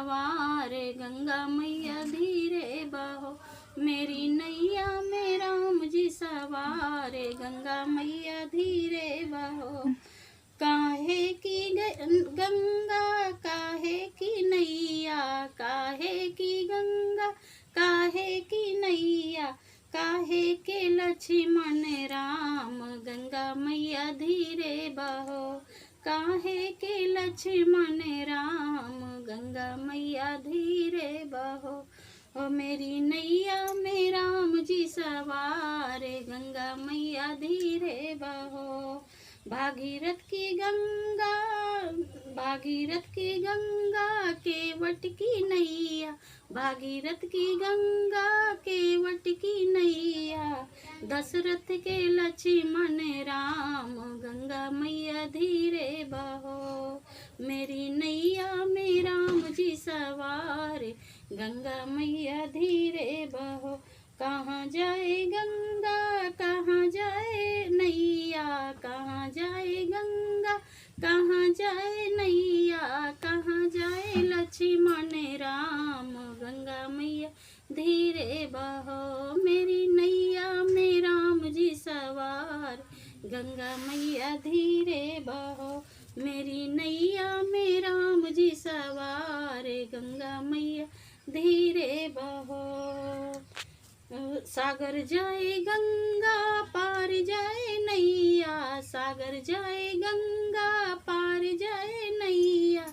सवार, गंगा मैया धीरे बहो। मेरी नैया में राम जी सवार, गंगा मैया धीरे बहो। काहे की गंगा काहे की नैया, काहे की गंगा काहे की नैया, काहे के लक्ष्मण राम, गंगा मैया धीरे बहो। काहे के लक्ष्मण राम, गंगा मैया धीरे बहो। ओ मेरी नैया में राम जी सवार, गंगा मैया धीरे बहो। भागीरथ की गंगा, भागीरथ की गंगा केवट की नैया, भागीरथ की गंगा केवट की नैया। दशरथ के लक्ष्मण राम, गंगा मैया धीरे बहो। मेरी नैया में राम जी सवार, गंगा मैया धीरे बहो। कहाँ जाए गंगा कहाँ जाए नैया, कहाँ जाए गंगा कहाँ जाए नैया, कहाँ जाए लक्ष्मण राम, गंगा मैया धीरे बहो। मेरी नैया में राम जी सवार, गंगा मैया धीरे बहो। मेरी नैया में राम जी सवार, गंगा मैया धीरे बहो। सागर जाए गंगा पार जाए नैया, सागर जाए गंगा पार जाए नैया।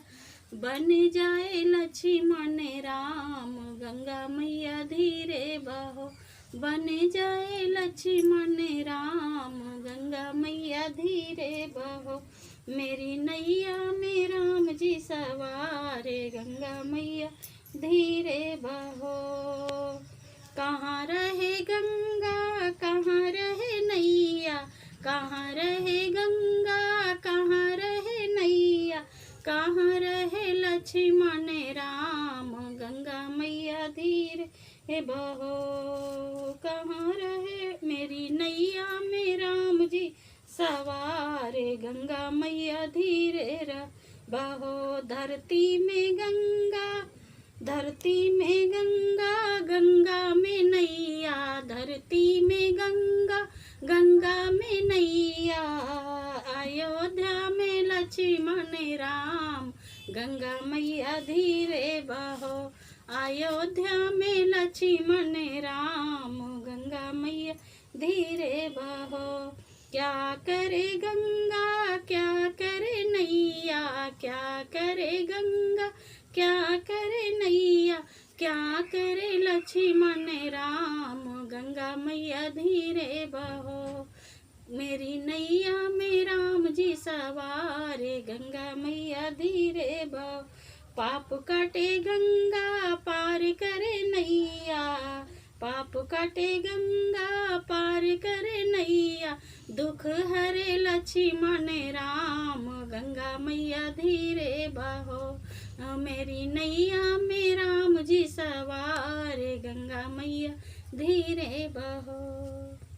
बन जाए लक्ष्मण राम, गंगा मैया धीरे बहो। बन जाए लक्ष्मण राम, गंगा मैया धीरे बहो। मेरी नैया में राम जी सवार, गंगा मैया धीरे बहो। कहाँ रहे गंगा कहाँ रहे नैया, कहाँ रहे गंगा कहाँ रहे नैया, कहाँ रहे लक्ष्मण राम, गंगा मैया धीरे बहो। कहाँ रहे मेरी नैया में राम जी सवार, गंगा मैया धीरे बहो। धरती में गंगा, धरती में गंगा गंगा में नैया, धरती में गंगा गंगा में नैया। अयोध्या में लक्ष्मण राम, गंगा मैया धीरे बहो। अयोध्या में लक्ष्मण राम, गंगा मैया धीरे बहो। क्या करे गंगा क्या करे नैया, क्या करे गंगा क्या करे नैया, क्या करे लक्ष्मण राम, गंगा मैया धीरे बहो। मेरी नैया में राम जी सवार, गंगा मैया धीरे बहो। पाप काटे गंगा पार करे नैया, पाप काटे गंगा पार करे नैया। दुख हरे लक्ष्मण राम, गंगा मैया धीरे बहो। मेरी नैया में राम जी सवार, गंगा मैया धीरे बहो।